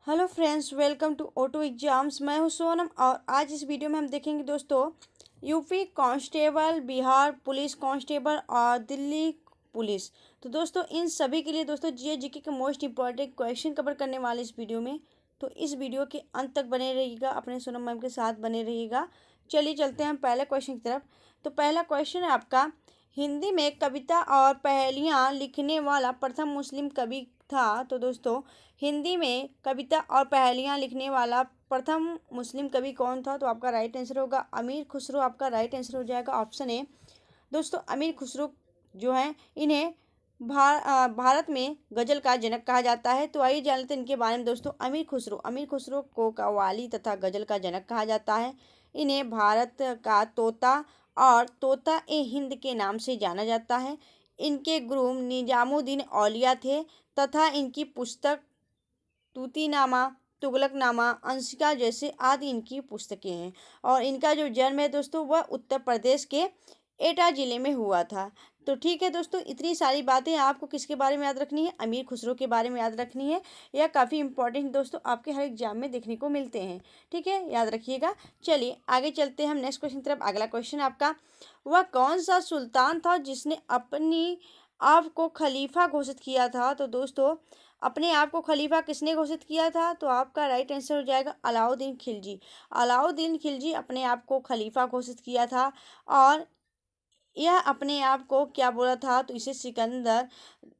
Hello friends, welcome to auto exams. मैं हूं सोनम और आज इस वीडियो में हम देखेंगे दोस्तों UP constable, Bihar police constable और दिल्ली पुलिस। तो दोस्तों इन सभी के लिए दोस्तों जीए जीके के मोस्ट इंपॉर्टेंट क्वेश्चन कवर करने वाले इस वीडियो में। तो इस वीडियो के अंत तक बने रहिएगा, अपने सोनम मैम के साथ बने रहिएगा। चलिए चलते हैं हम पहले क्वेश्चन की तरफ। तो पहला क्वेश्चन है आपका, हिंदी में कविता और पहेलियाँ लिखने वाला प्रथम मुस्लिम कवि था। तो दोस्तों हिंदी में कविता और पहेलियाँ लिखने वाला प्रथम मुस्लिम कवि कौन था? तो आपका राइट आंसर होगा अमीर खुसरो। आपका राइट आंसर हो जाएगा ऑप्शन ए। दोस्तों अमीर खुसरो जो है इन्हें भारत में गजल का जनक कहा जाता है। तो आइए जान लेते हैं इनके बारे में। दोस्तों अमीर खुसरो को कव्वाली तथा गजल का जनक कहा जाता है। इन्हें भारत का तोता और तोता ए हिंद के नाम से जाना जाता है। इनके गुरु निजामुद्दीन औलिया थे तथा इनकी पुस्तक तूतीनामा, तुगलकनामा, अंशिका जैसे आदि इनकी पुस्तकें हैं। और इनका जो जन्म है दोस्तों वह उत्तर प्रदेश के एटा जिले में हुआ था। तो ठीक है दोस्तों, इतनी सारी बातें आपको किसके बारे में याद रखनी है? अमीर खुसरो के बारे में याद रखनी है। यह काफ़ी इंपॉर्टेंट दोस्तों आपके हर एग्जाम में देखने को मिलते हैं। ठीक है, याद रखिएगा। चलिए आगे चलते हैं हम नेक्स्ट क्वेश्चन की तरफ। अगला क्वेश्चन आपका, वह कौन सा सुल्तान था जिसने अपनी आप को खलीफा घोषित किया था? तो दोस्तों अपने आप को खलीफा किसने घोषित किया था? तो आपका राइट आंसर हो जाएगा अलाउद्दीन खिलजी। अलाउद्दीन खिलजी अपने आप को खलीफा घोषित किया था। और यह अपने आप को क्या बोला था? तो इसे सिकंदर,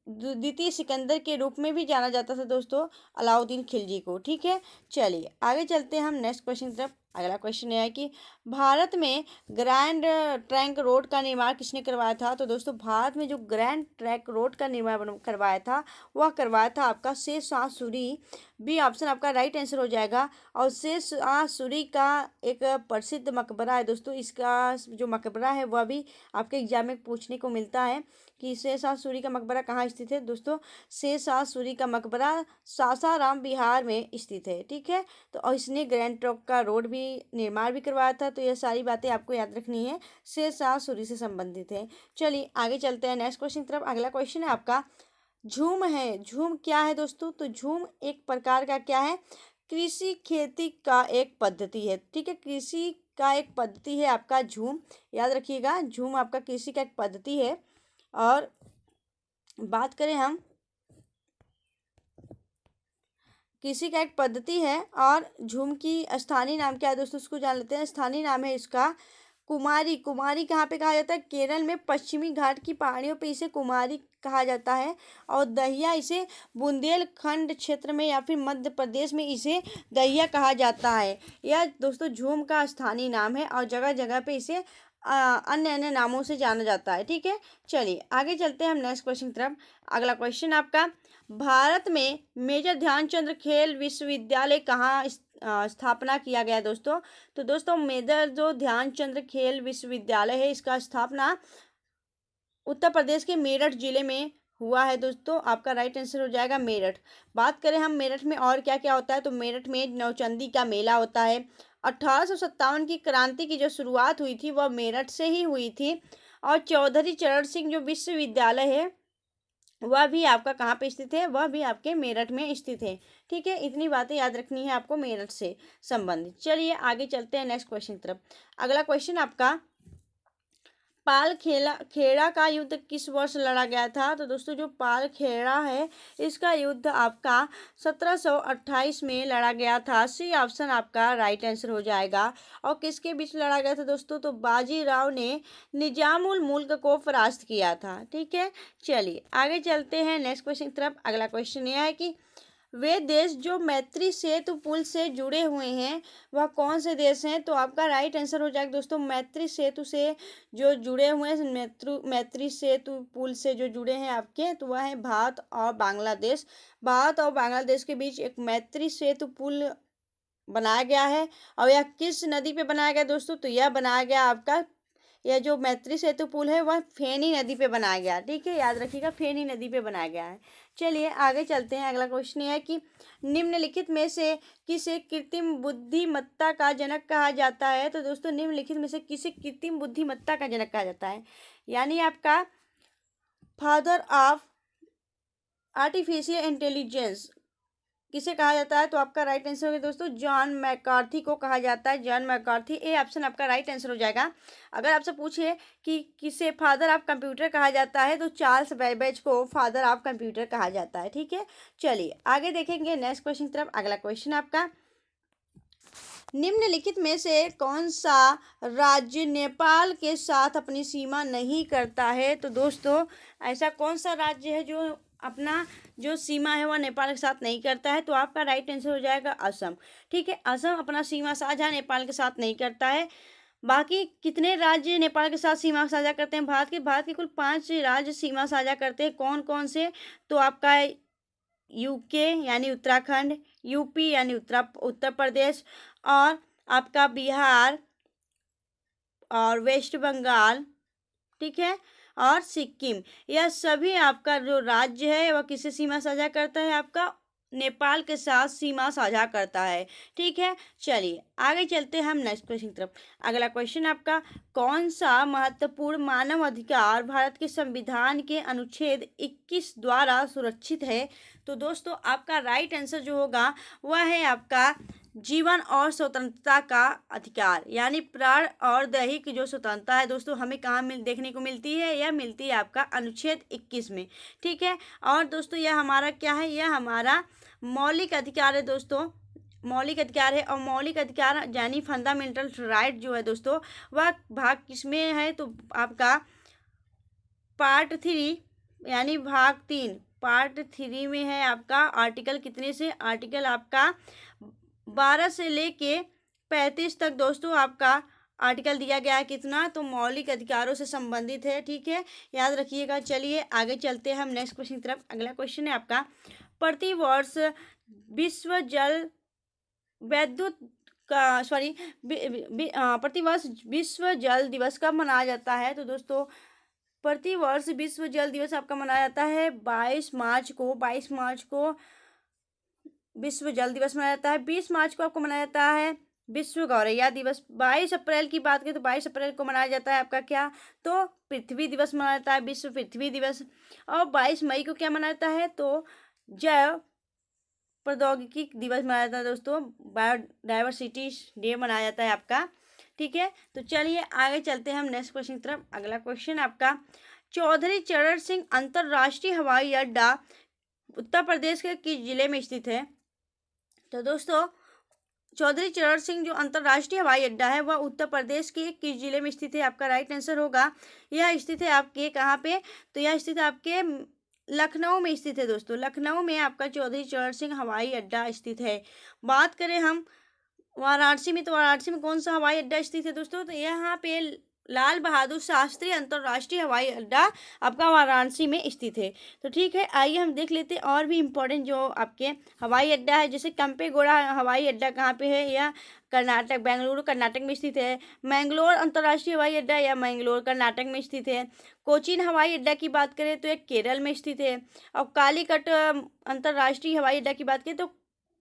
द्वितीय सिकंदर के रूप में भी जाना जाता था दोस्तों अलाउद्दीन खिलजी को। ठीक है, चलिए आगे चलते हैं हम नेक्स्ट क्वेश्चन की तरफ। अगला क्वेश्चन यह है कि भारत में ग्रैंड ट्रंक रोड का निर्माण किसने करवाया था? तो दोस्तों भारत में जो ग्रैंड ट्रंक रोड का निर्माण करवाया था वह करवाया था आपका शेर शाह सूरी। बी ऑप्शन आपका राइट आंसर हो जाएगा। और शेर शाह सूरी का एक प्रसिद्ध मकबरा है दोस्तों। इसका जो मकबरा है वह भी आपके एग्जाम में पूछने को मिलता है कि शेर शाह सूरी का मकबरा कहाँ स्थित है। दोस्तों शेर शाह सूरी का मकबरा सासाराम बिहार में स्थित है। ठीक है, तो और इसने ग्रैंड ट्रंक का रोड भी निर्माण भी करवाया था। तो यह सारी बातें आपको याद रखनी है, शेर शाह सूरी से संबंधित है। चलिए आगे चलते हैं नेक्स्ट क्वेश्चन की तरफ। अगला क्वेश्चन है आपका, झूम है। झूम क्या है दोस्तों? तो झूम एक प्रकार का क्या है? कृषि खेती का एक पद्धति है। ठीक है, कृषि का एक पद्धति है आपका झूम। याद रखिएगा, झूम आपका कृषि का एक पद्धति है। और बात करें हम, कृषि का एक पद्धति है। और झूम की स्थानीय नाम क्या है दोस्तों? उसको जान लेते हैं। स्थानीय नाम है इसका कुमारी। कुमारी कहाँ पे कहा जाता है? केरल में पश्चिमी घाट की पहाड़ियों पे इसे कुमारी कहा जाता है। और दहिया इसे बुंदेलखंड क्षेत्र में या फिर मध्य प्रदेश में इसे दहिया कहा जाता है। यह दोस्तों झूम का स्थानीय नाम है और जगह जगह पे इसे अन्य अन्य नामों से जाना जाता है। ठीक है, चलिए आगे चलते हैं हम नेक्स्ट क्वेश्चन की तरफ। अगला क्वेश्चन आपका, भारत में मेजर ध्यानचंद खेल विश्वविद्यालय कहाँ स्थापना किया गया दोस्तों? तो दोस्तों मेजर जो ध्यानचंद खेल विश्वविद्यालय है इसका स्थापना उत्तर प्रदेश के मेरठ जिले में हुआ है दोस्तों। आपका राइट आंसर हो जाएगा मेरठ। बात करें हम मेरठ में और क्या क्या होता है, तो मेरठ में नौचंदी का मेला होता है। 1857 की क्रांति की जो शुरुआत हुई थी वह मेरठ से ही हुई थी। और चौधरी चरण सिंह जो विश्वविद्यालय है वह भी आपका कहाँ पे स्थित है? वह भी आपके मेरठ में स्थित है। ठीक है, इतनी बातें याद रखनी है आपको मेरठ से संबंधित। चलिए आगे चलते हैं नेक्स्ट क्वेश्चन की तरफ। अगला क्वेश्चन आपका, पाल खेड़ा का युद्ध किस वर्ष लड़ा गया था? तो दोस्तों जो पाल खेड़ा है इसका युद्ध आपका 1728 में लड़ा गया था। सी ऑप्शन आपका राइट आंसर हो जाएगा। और किसके बीच लड़ा गया था दोस्तों? तो बाजीराव ने निजामुल मुल्क को परास्त किया था। ठीक है, चलिए आगे चलते हैं नेक्स्ट क्वेश्चन की तरफ। अगला क्वेश्चन यह है कि वे देश जो मैत्री सेतु पुल से जुड़े हुए हैं वह कौन से देश हैं? तो आपका राइट आंसर हो जाएगा दोस्तों मैत्री सेतु से जो जुड़े हुए हैं, मैत्री सेतु पुल से जो जुड़े हैं आपके, तो वह है भारत और बांग्लादेश। भारत और बांग्लादेश के बीच एक मैत्री सेतु पुल बनाया गया है। और यह किस नदी पे बनाया गया दोस्तों? तो यह बनाया गया आपका, यह जो मैत्री सेतु पुल है वह फेनी नदी पे बनाया गया। ठीक है, याद रखिएगा फेनी नदी पे बनाया गया है। चलिए आगे चलते हैं। अगला क्वेश्चन यह है कि निम्नलिखित में से किसे कृत्रिम बुद्धिमत्ता का जनक कहा जाता है? तो दोस्तों निम्नलिखित में से किसे कृत्रिम बुद्धिमत्ता का जनक कहा जाता है? यानी आपका फादर ऑफ आर्टिफिशियल इंटेलिजेंस किसे कहा जाता है? तो आपका राइट आंसर होगा दोस्तों जॉन मैकार्थी को कहा जाता है, जॉन मैकार्थी। ए ऑप्शन आपका राइट आंसर हो जाएगा। अगर आपसे पूछे कि किसे फादर ऑफ कंप्यूटर कहा जाता है, तो चार्ल्स बेबेज को फादर ऑफ कंप्यूटर कहा जाता है। ठीक है, चलिए आगे देखेंगे नेक्स्ट क्वेश्चन की तरफ। अगला क्वेश्चन आपका, निम्नलिखित में से कौन सा राज्य नेपाल के साथ अपनी सीमा नहीं करता है? तो दोस्तों ऐसा कौन सा राज्य है जो अपना जो सीमा है वह नेपाल के साथ नहीं करता है? तो आपका राइट आंसर हो जाएगा असम। ठीक है, असम अपना सीमा साझा नेपाल के साथ नहीं करता है। बाकी कितने राज्य नेपाल के साथ सीमा साझा करते हैं? भारत के कुल 5 राज्य सीमा साझा करते हैं। कौन कौन से? तो आपका यूके यानी उत्तराखंड, यूपी यानी उत्तर प्रदेश, और आपका बिहार और वेस्ट बंगाल, ठीक है, और सिक्किम। यह सभी आपका जो राज्य है वह किससे सीमा साझा करता है? आपका नेपाल के साथ सीमा साझा करता है। ठीक है, चलिए आगे चलते हैं हम नेक्स्ट क्वेश्चन की तरफ। अगला क्वेश्चन आपका, कौन सा महत्वपूर्ण मानव अधिकार भारत के संविधान के अनुच्छेद 21 द्वारा सुरक्षित है? तो दोस्तों आपका राइट आंसर जो होगा वह है आपका जीवन और स्वतंत्रता का अधिकार, यानी प्राण और दैहिक जो स्वतंत्रता है दोस्तों हमें कहाँ देखने को मिलती है? यह मिलती है आपका अनुच्छेद 21 में। ठीक है, और दोस्तों यह हमारा क्या है? यह हमारा मौलिक अधिकार है दोस्तों, मौलिक अधिकार है। और मौलिक अधिकार यानी फंडामेंटल राइट जो है दोस्तों वह भाग किसमें है? तो आपका पार्ट 3 यानी भाग 3 पार्ट 3 में है। आपका आर्टिकल कितने से? आर्टिकल आपका 12 से लेके 35 तक दोस्तों आपका आर्टिकल दिया गया है। कितना? तो मौलिक अधिकारों से संबंधित है। ठीक है, याद रखिएगा। चलिए आगे चलते हैं हम नेक्स्ट क्वेश्चन की तरफ। अगला क्वेश्चन है आपका, प्रतिवर्ष विश्व जल विद्युत का प्रतिवर्ष विश्व जल दिवस कब मनाया जाता है? तो दोस्तों प्रतिवर्ष विश्व जल दिवस आपका मनाया जाता है 22 मार्च को। 22 मार्च को विश्व जल दिवस मनाया जाता है। 20 मार्च को आपको मनाया जाता है विश्व गौरैया दिवस। 22 अप्रैल की बात करें तो 22 अप्रैल को मनाया जाता है आपका क्या? तो पृथ्वी दिवस मनाया जाता है, विश्व पृथ्वी दिवस। और 22 मई को क्या मनाया जाता है? तो जैव प्रौद्योगिकी दिवस मनाया जाता है दोस्तों, बायोडाइवर्सिटी डे मनाया जाता है आपका। ठीक है, तो चलिए आगे चलते हैं हम नेक्स्ट क्वेश्चन की तरफ। अगला क्वेश्चन आपका, चौधरी चरण सिंह अंतर्राष्ट्रीय हवाई अड्डा उत्तर प्रदेश के किस जिले में स्थित है? तो दोस्तों चौधरी चरण सिंह जो अंतर्राष्ट्रीय हवाई अड्डा है वह उत्तर प्रदेश के किस जिले में स्थित है? आपका राइट आंसर होगा, यह स्थित है आपके कहाँ पे? तो यह स्थित है आपके लखनऊ में स्थित है दोस्तों। लखनऊ में आपका चौधरी चरण सिंह हवाई अड्डा स्थित है। बात करें हम वाराणसी में, तो वाराणसी में कौन सा हवाई अड्डा स्थित है दोस्तों? तो यहाँ पे लाल बहादुर शास्त्री अंतर्राष्ट्रीय हवाई अड्डा आपका वाराणसी में स्थित है। तो ठीक है, आइए हम देख लेते हैं और भी इम्पोर्टेंट जो आपके हवाई अड्डा है। जैसे केम्पेगौड़ा हवाई अड्डा कहाँ पे है? यह कर्नाटक, बेंगलुरु कर्नाटक में स्थित है। मैंगलोर अंतर्राष्ट्रीय हवाई अड्डा या मैंगलोर कर्नाटक में स्थित है। कोचीन हवाई अड्डा की बात करें तो यह केरल में स्थित है। और कालीकट अंतर्राष्ट्रीय हवाई अड्डा की बात करें तो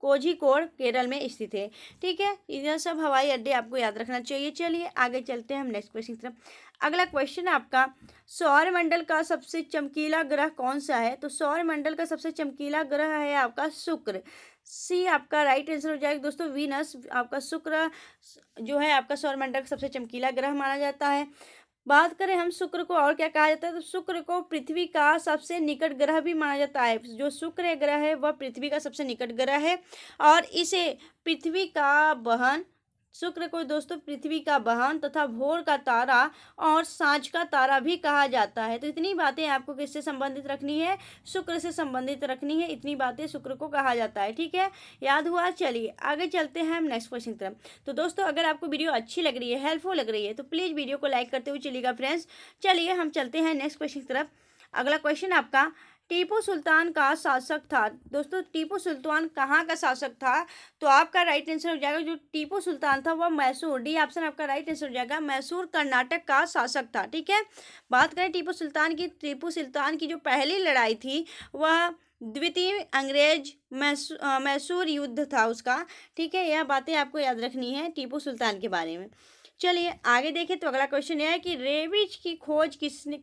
कोझिकोड केरल में स्थित है। ठीक है, यह सब हवाई अड्डे आपको याद रखना चाहिए। चलिए आगे चलते हैं हम नेक्स्ट क्वेश्चन की तरफ। अगला क्वेश्चन आपका, सौरमंडल का सबसे चमकीला ग्रह कौन सा है? तो सौरमंडल का सबसे चमकीला ग्रह है आपका शुक्र। सी आपका राइट आंसर हो जाएगा दोस्तों, वीनस। आपका शुक्र जो है आपका सौरमंडल का सबसे चमकीला ग्रह माना जाता है। बात करें हम शुक्र को और क्या कहा जाता है? तो शुक्र को पृथ्वी का सबसे निकट ग्रह भी माना जाता है। जो शुक्र ग्रह है वह पृथ्वी का सबसे निकट ग्रह है और इसे पृथ्वी का बहन, शुक्र को दोस्तों पृथ्वी का बहन तथा भोर का तारा और सांझ का तारा भी कहा जाता है। तो इतनी बातें आपको किससे संबंधित रखनी है? शुक्र से संबंधित रखनी है। इतनी बातें शुक्र को कहा जाता है। ठीक है, याद हुआ? चलिए आगे चलते हैं हम नेक्स्ट क्वेश्चन की तरफ। तो दोस्तों अगर आपको वीडियो अच्छी लग रही है, हेल्पफुल लग रही है, तो प्लीज़ वीडियो को लाइक करते हुए चलिएगा फ्रेंड्स। चलिए हम चलते हैं नेक्स्ट क्वेश्चन की तरफ। अगला क्वेश्चन आपका, टीपू सुल्तान का शासक था। दोस्तों टीपू सुल्तान कहाँ का शासक था? तो आपका राइट आंसर हो जाएगा, जो टीपू सुल्तान था वह मैसूर, डी ऑप्शन आपका राइट आंसर हो जाएगा, मैसूर कर्नाटक का शासक था। ठीक है, बात करें टीपू सुल्तान की जो पहली लड़ाई थी वह द्वितीय अंग्रेज मैसूर युद्ध था उसका। ठीक है, यह बातें आपको याद रखनी है टीपू सुल्तान के बारे में। चलिए आगे देखें तो अगला क्वेश्चन यह है कि रेबीज की खोज किसने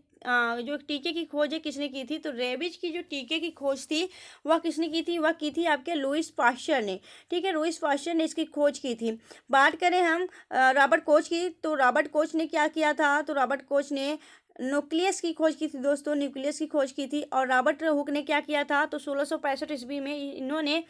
जो टीके की खोज है किसने की थी। तो रेबीज की जो टीके की खोज थी वह किसने की थी, वह की थी आपके लुईस पास्चर ने। ठीक है, लुईस पास्चर ने इसकी खोज की थी। बात करें हम रॉबर्ट कोच की, तो रॉबर्ट कोच ने क्या किया था, तो रॉबर्ट कोच ने न्यूक्लियस की खोज की थी दोस्तों, न्यूक्लियस की खोज की थी। और रॉबर्ट हुक ने क्या किया था, तो 1665 ईस्वी में इन्होंने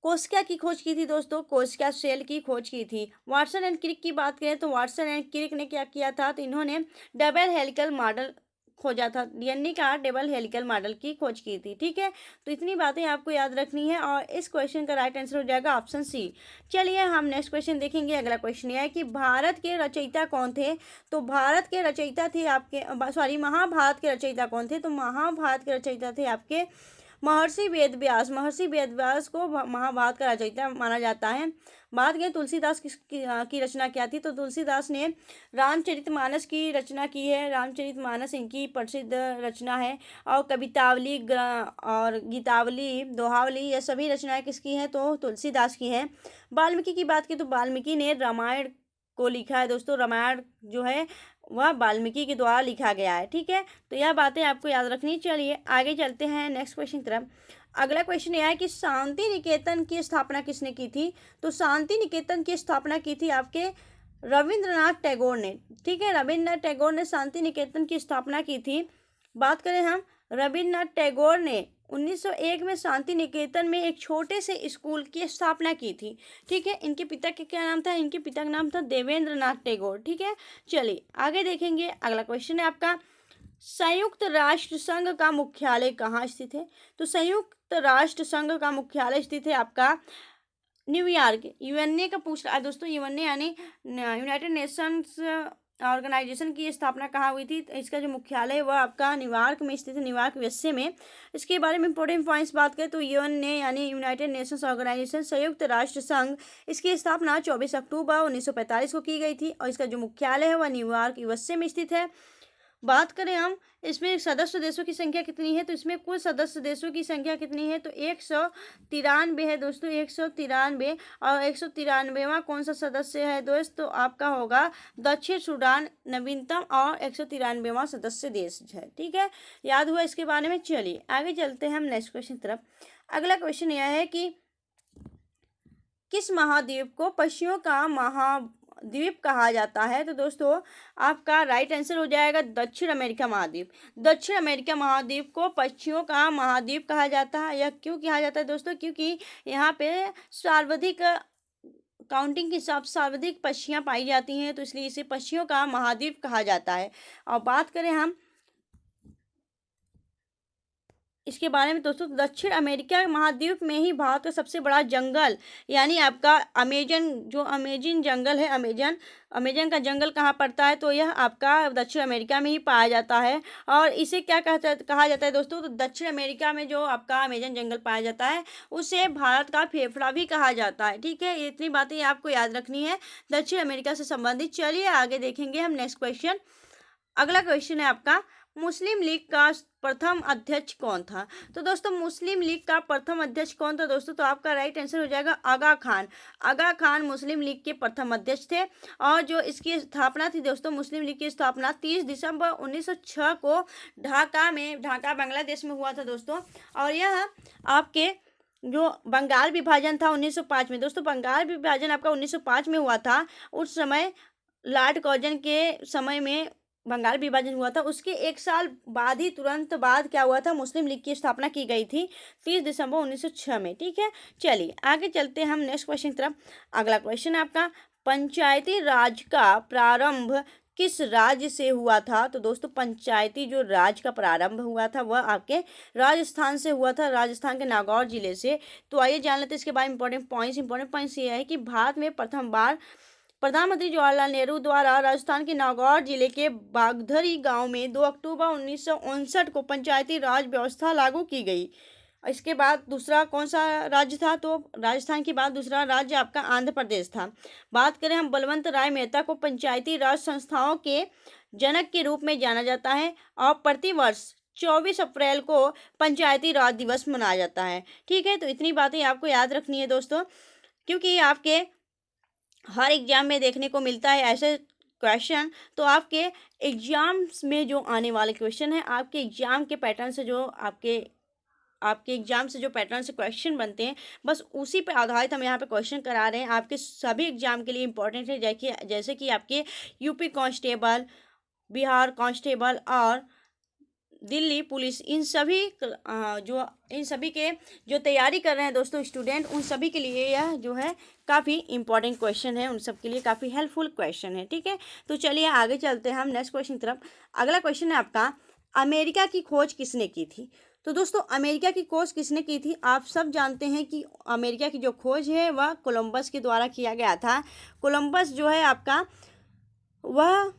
कोशिका की खोज की थी दोस्तों, कोशिका सेल की खोज की थी। वाटसन एंड क्रिक की बात करें तो वाटसन एंड क्रिक ने क्या किया था, तो इन्होंने डबल हेलिकल मॉडल खोजा था, डीएनए का डबल हेलिकल मॉडल की खोज की थी। ठीक है, तो इतनी बातें आपको याद रखनी है और इस क्वेश्चन का राइट आंसर हो जाएगा ऑप्शन सी। चलिए हम नेक्स्ट क्वेश्चन देखेंगे। अगला क्वेश्चन यह है कि भारत के रचयिता कौन थे। तो भारत के रचयिता थे आपके महाभारत के रचयिता कौन थे, तो महाभारत के रचयिता थे आपके महर्षि वेद व्यास। महर्षि वेद व्यास को महाभारत का रचयिता माना जाता है। बात करें तुलसीदास की रचना क्या थी, तो तुलसीदास ने रामचरितमानस की रचना की है। रामचरितमानस इनकी प्रसिद्ध रचना है। और कवितावली और गीतावली, दोहावली, ये सभी रचनाएं किसकी हैं, तो तुलसीदास की हैं। वाल्मीकि की बात की तो वाल्मीकि ने रामायण को लिखा है दोस्तों। रामायण जो है वह वाल्मीकि के द्वारा लिखा गया है। ठीक है, तो यह बातें आपको याद रखनी। चलिए आगे चलते हैं नेक्स्ट क्वेश्चन की तरफ। अगला क्वेश्चन यह है कि शांति निकेतन की स्थापना किसने की थी। तो शांति निकेतन की स्थापना की थी आपके रविंद्रनाथ टैगोर ने। ठीक है, रविंद्रनाथ टैगोर ने शांति निकेतन की स्थापना की थी। बात करें हम, रविंद्रनाथ टैगोर ने 1901 में शांति निकेतन में एक छोटे से स्कूल की स्थापना की थी। ठीक है, इनके पिता का क्या नाम था, इनके पिता का नाम था देवेंद्र नाथ टैगोर। ठीक है, चलिए आगे देखेंगे। अगला क्वेश्चन है आपका, संयुक्त राष्ट्र संघ का मुख्यालय कहाँ स्थित है। तो संयुक्त राष्ट्र संघ का मुख्यालय स्थित है आपका न्यूयॉर्क। यूएनए का पूछ रहा है दोस्तों, यूएनए यानी यूनाइटेड नेशंस ऑर्गेनाइजेशन की स्थापना कहाँ हुई थी। तो इसका जो मुख्यालय है वह आपका न्यूयॉर्क में स्थित है, न्यूयॉर्क यूएसए में। इसके बारे में इंपॉर्टेंट पॉइंट्स बात करें तो यूएनए यानी यूनाइटेड नेशंस ऑर्गेनाइजेशन, संयुक्त राष्ट्र संघ, इसकी स्थापना 24 अक्टूबर 1945 को की गई थी। और इसका जो मुख्यालय है वह न्यूयॉर्क यूएसए में स्थित है। बात करें हम इसमें सदस्य देशों की संख्या कितनी है, तो इसमें कुल सदस्य देशों की संख्या कितनी है, तो 193 है दोस्तों, 193। और 193वां कौन सा सदस्य है दोस्तों, तो आपका होगा दक्षिण सूडान नवीनतम और 193वां सदस्य देश है। ठीक है, याद हुआ इसके बारे में। चलिए आगे चलते हैं हम नेक्स्ट क्वेश्चन तरफ। अगला क्वेश्चन यह है कि किस महाद्वीप को पक्षियों का महाद्वीप कहा जाता है। तो दोस्तों आपका राइट आंसर हो जाएगा दक्षिण अमेरिका महाद्वीप। दक्षिण अमेरिका महाद्वीप को पक्षियों का महाद्वीप कहा जाता है। यह क्यों कहा जाता है दोस्तों, क्योंकि यहाँ पे सर्वाधिक काउंटिंग के हिसाब से सर्वाधिक पक्षियाँ पाई जाती हैं, तो इसलिए इसे पक्षियों का महाद्वीप कहा जाता है। और बात करें हम इसके बारे में दोस्तों, दक्षिण अमेरिका महाद्वीप में ही भारत का सबसे बड़ा जंगल यानी आपका अमेजन जंगल है, अमेजन का जंगल कहाँ पड़ता है, तो यह आपका दक्षिण अमेरिका में ही पाया जाता है। और इसे क्या कहा जाता है दोस्तों, तो दक्षिण अमेरिका में जो आपका अमेजन जंगल पाया जाता है उसे भारत का फेफड़ा भी कहा जाता है। ठीक है, इतनी बातें आपको याद रखनी है दक्षिण अमेरिका से संबंधित। चलिए आगे देखेंगे हम नेक्स्ट क्वेश्चन। अगला क्वेश्चन है आपका, मुस्लिम लीग का प्रथम अध्यक्ष कौन था। तो दोस्तों मुस्लिम लीग का प्रथम अध्यक्ष कौन था दोस्तों, तो आपका राइट आंसर हो जाएगा आगा खान। आगा खान मुस्लिम लीग के प्रथम अध्यक्ष थे। और जो इसकी स्थापना थी दोस्तों, मुस्लिम लीग की स्थापना 30 दिसंबर 1906 को ढाका बांग्लादेश में हुआ था दोस्तों। और यह आपके जो बंगाल विभाजन था 1905 में दोस्तों, बंगाल विभाजन आपका 1905 में हुआ था। उस समय लॉर्ड कर्जन के समय में बंगाल विभाजन हुआ था। उसके एक साल बाद ही तुरंत बाद क्या हुआ था, मुस्लिम लीग की स्थापना की गई थी 30 दिसंबर 1906 में। ठीक है, चलिए आगे चलते हैं हम नेक्स्ट क्वेश्चन की तरफ। अगला क्वेश्चन है आपका, पंचायती राज का प्रारंभ किस राज्य से हुआ था। तो दोस्तों पंचायती जो राज का प्रारंभ हुआ था वह आपके राजस्थान से हुआ था, राजस्थान के नागौर जिले से। तो आइए जान लेते हैं इसके बारे में इंपॉर्टेंट पॉइंट्स ये है कि भारत में प्रथम बार प्रधानमंत्री जवाहरलाल नेहरू द्वारा राजस्थान के नागौर जिले के बागधरी गांव में 2 अक्टूबर 1959 को पंचायती राज व्यवस्था लागू की गई। इसके बाद दूसरा कौन सा राज्य था, तो राजस्थान के बाद दूसरा राज्य आपका आंध्र प्रदेश था। बात करें हम, बलवंत राय मेहता को पंचायती राज संस्थाओं के जनक के रूप में जाना जाता है। और प्रतिवर्ष 24 अप्रैल को पंचायती राज दिवस मनाया जाता है। ठीक है, तो इतनी बातें आपको याद रखनी है दोस्तों, क्योंकि आपके हर एग्जाम में देखने को मिलता है ऐसे क्वेश्चन। तो आपके एग्जाम्स में जो आने वाले क्वेश्चन है, आपके एग्जाम के पैटर्न से जो आपके एग्जाम से जो पैटर्न से क्वेश्चन बनते हैं, बस उसी पे आधारित हम यहाँ पे क्वेश्चन करा रहे हैं। आपके सभी एग्जाम के लिए इंपॉर्टेंट है, जैसे कि आपके यूपी कांस्टेबल, बिहार कांस्टेबल और दिल्ली पुलिस, इन सभी के जो तैयारी कर रहे हैं दोस्तों स्टूडेंट, उन सभी के लिए यह जो है काफ़ी इंपॉर्टेंट क्वेश्चन है, उन सब के लिए काफ़ी हेल्पफुल क्वेश्चन है। ठीक है, तो चलिए आगे चलते हैं हम नेक्स्ट क्वेश्चन की तरफ। अगला क्वेश्चन है आपका, अमेरिका की खोज किसने की थी? तो दोस्तों अमेरिका की खोज किसने की थी? आप सब जानते हैं कि अमेरिका की जो खोज है वह कोलंबस के द्वारा किया गया था। कोलंबस जो है आपका, वह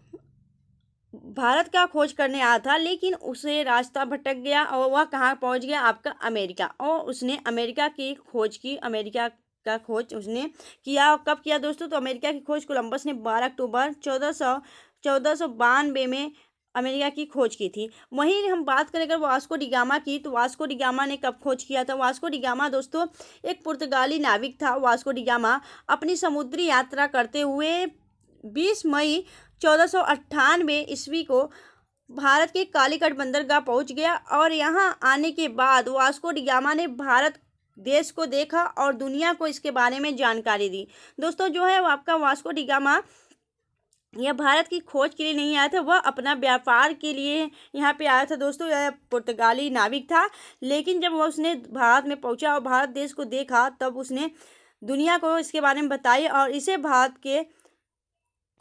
भारत का खोज करने आया था, लेकिन उसे रास्ता भटक गया और वह कहाँ पहुँच गया? आपका अमेरिका। और उसने अमेरिका की खोज की, अमेरिका का खोज उसने किया। कब किया दोस्तों? तो अमेरिका की खोज कोलंबस ने 12 अक्टूबर 1492 में अमेरिका की खोज की थी। वहीं हम बात करें अगर वास्को डी गामा की, तो वास्को डी गामा ने कब खोज किया था? वास्को डी गामा दोस्तों एक पुर्तगाली नाविक था। वास्को डी गामा अपनी समुद्री यात्रा करते हुए 20 मई 1498 ईस्वी को भारत के कालीकट बंदरगाह पहुंच गया और यहां आने के बाद वास्को डी गामा ने भारत देश को देखा और दुनिया को इसके बारे में जानकारी दी। दोस्तों जो है वो आपका वास्को डी गामा यह भारत की खोज के लिए नहीं आया था, वह अपना व्यापार के लिए यहाँ पे आया था। दोस्तों यह पुर्तगाली नाविक था, लेकिन जब वह उसने भारत में पहुंचा और भारत देश को देखा, तब उसने दुनिया को इसके बारे में बताई और इसे भारत के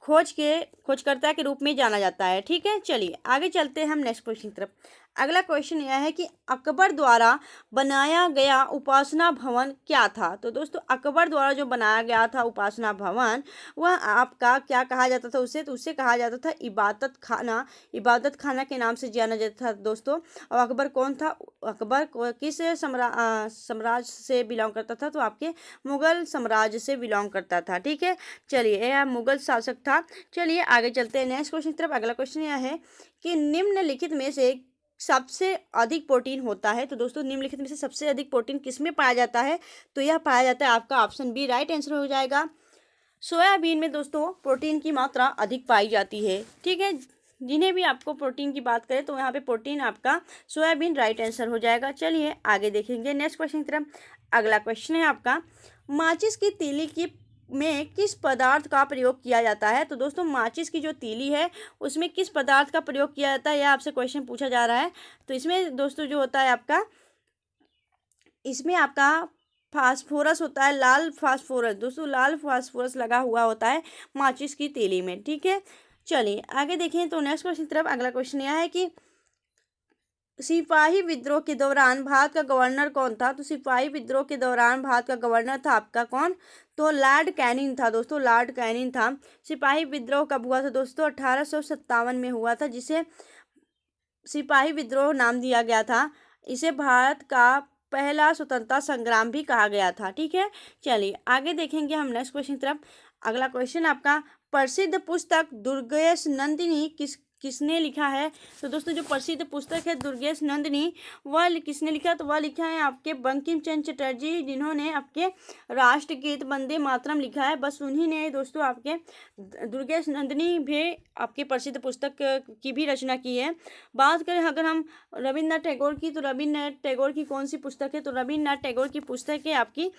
खोजकर्ता के रूप में जाना जाता है। ठीक है, चलिए आगे चलते हैं हम नेक्स्ट क्वेश्चन की तरफ। अगला क्वेश्चन यह है कि अकबर द्वारा बनाया गया उपासना भवन क्या था? तो दोस्तों अकबर द्वारा जो बनाया गया था उपासना भवन, वह आपका क्या कहा जाता था उसे? तो उसे कहा जाता था इबादत खाना। इबादत खाना के नाम से जाना जाता था दोस्तों। और अकबर कौन था? अकबर किस साम्राज्य से बिलोंग करता था? तो आपके मुगल साम्राज्य से बिलोंग करता था। ठीक है, चलिए यह मुगल शासक था। चलिए आगे चलते हैं नेक्स्ट क्वेश्चन की तरफ। अगला क्वेश्चन यह है कि निम्नलिखित में से सबसे अधिक प्रोटीन होता है? तो दोस्तों निम्नलिखित में से सबसे अधिक प्रोटीन किस में पाया जाता है? तो यह पाया जाता है आपका ऑप्शन बी राइट आंसर हो जाएगा। सोयाबीन में दोस्तों प्रोटीन की मात्रा अधिक पाई जाती है। ठीक है, जिन्हें भी आपको प्रोटीन की बात करें तो यहाँ पे प्रोटीन आपका सोयाबीन राइट आंसर हो जाएगा। चलिए आगे देखेंगे नेक्स्ट क्वेश्चन की तरफ। अगला क्वेश्चन है आपका, माचिस की तीली की में किस पदार्थ का प्रयोग किया जाता है? तो दोस्तों माचिस की जो तीली है उसमें किस पदार्थ का प्रयोग किया जाता है, यह आपसे क्वेश्चन पूछा जा रहा है। तो इसमें दोस्तों जो होता है आपका, इसमें आपका फास्फोरस होता है, लाल फास्फोरस। दोस्तों लाल फास्फोरस लगा हुआ होता है माचिस की तीली में। ठीक है, चलिए आगे देखें तो नेक्स्ट क्वेश्चन की तरफ। अगला क्वेश्चन यह है कि सिपाही विद्रोह के दौरान भारत का गवर्नर कौन था? तो सिपाही विद्रोह के दौरान भारत का गवर्नर था आपका कौन? तो लॉर्ड कैनिंग था दोस्तों, लॉर्ड कैनिंग था। सिपाही विद्रोह कब हुआ था दोस्तों? 1857 में हुआ था, जिसे सिपाही विद्रोह नाम दिया गया था। इसे भारत का पहला स्वतंत्रता संग्राम भी कहा गया था। ठीक है, चलिए आगे देखेंगे हम नेक्स्ट क्वेश्चन की तरफ। अगला क्वेश्चन आपका, प्रसिद्ध पुस्तक दुर्गेश नंदिनी किसने लिखा है? तो दोस्तों जो प्रसिद्ध पुस्तक है दुर्गेश नंदिनी, वह किसने लिखा? तो वह लिखा है आपके बंकिम चंद्र चटर्जी, जिन्होंने आपके राष्ट्रगीत वंदे मातरम लिखा है। बस उन्हीं ने दोस्तों आपके दुर्गेश नंदिनी भी आपके प्रसिद्ध पुस्तक की भी रचना की है। बात करें अगर हम रविन्द्रनाथ टैगोर की, तो रविन्द्रनाथ टैगोर की कौन सी पुस्तक है? तो रविन्द्रनाथ टैगोर की पुस्तक है आपकी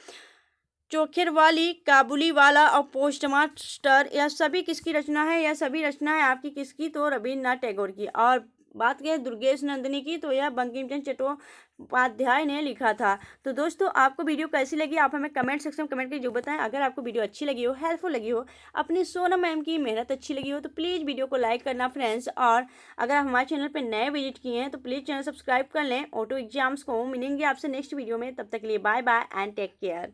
चोखेरवाली, काबुलीवाला और पोस्टमास्टर। यह सभी किसकी रचना है? यह सभी रचना है आपकी किसकी? तो रविन्द्रनाथ टैगोर की। और बात करें दुर्गेश नंदिनी की, तो यह बंकिम चंद्र चट्टोपाध्याय ने लिखा था। तो दोस्तों आपको वीडियो कैसी लगी आप हमें कमेंट सेक्शन में कमेंट करके जो बताएं। अगर आपको वीडियो अच्छी लगी हो, हेल्पफुल लगी हो, अपनी सोनम मैम की मेहनत अच्छी लगी हो, तो प्लीज़ वीडियो को लाइक करना फ्रेंड्स। और अगर हमारे चैनल पर नए विजिट किए हैं तो प्लीज़ चैनल सब्सक्राइब कर लें। ऑटो एग्जाम्स को मिलेंगे आपसे नेक्स्ट वीडियो में। तब तक के लिए bye bye and take care.